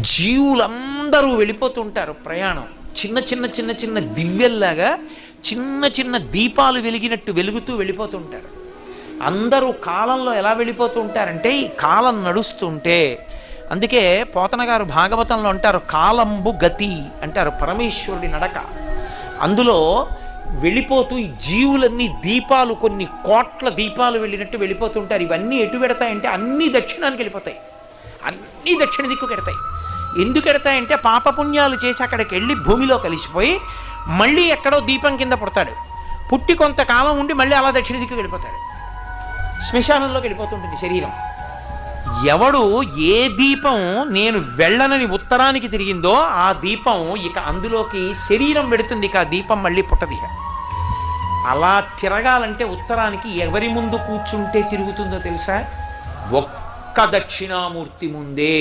జీవులందరూ వెళ్ళిపోతుంటారు ప్రయాణం. చిన్న చిన్న చిన్న చిన్న దివ్యల్లాగా చిన్న చిన్న దీపాలు వెలిగినట్టు వెలుగుతూ వెళ్ళిపోతుంటారు. అందరూ కాలంలో ఎలా వెళ్ళిపోతూ ఉంటారంటే ఈ కాలం నడుస్తుంటే, అందుకే పోతన గారు భాగవతంలో అంటారు కాలంబు గతి అంటారు, పరమేశ్వరుడి నడక. అందులో వెళ్ళిపోతూ ఈ జీవులన్నీ దీపాలు, కొన్ని కోట్ల దీపాలు వెళ్ళినట్టు వెళ్ళిపోతుంటారు. ఇవన్నీ ఎటు పెడతాయంటే అన్నీ దక్షిణానికి వెళ్ళిపోతాయి, అన్నీ దక్షిణ దిక్కుకు ఎడతాయి. ఎందుకు ఎడతాయంటే పాపపుణ్యాలు చేసి అక్కడికి వెళ్ళి భూమిలో కలిసిపోయి మళ్ళీ ఎక్కడో దీపం కింద పుడతాడు, పుట్టి కొంతకాలం ఉండి మళ్ళీ అలా దక్షిణ దిక్కుకు వెళ్ళిపోతాడు, శ్మశానంలోకి వెళ్ళిపోతుంటుంది శరీరం. ఎవడు ఏ దీపం నేను వెళ్ళనని ఉత్తరానికి తిరిగిందో ఆ దీపం ఇక అందులోకి శరీరం పెడుతుంది, ఇక ఆ దీపం మళ్ళీ పుట్టది. అలా తిరగాలంటే ఉత్తరానికి ఎవరి ముందు కూర్చుంటే తిరుగుతుందో తెలుసా? ఒక్క దక్షిణామూర్తి ముందే.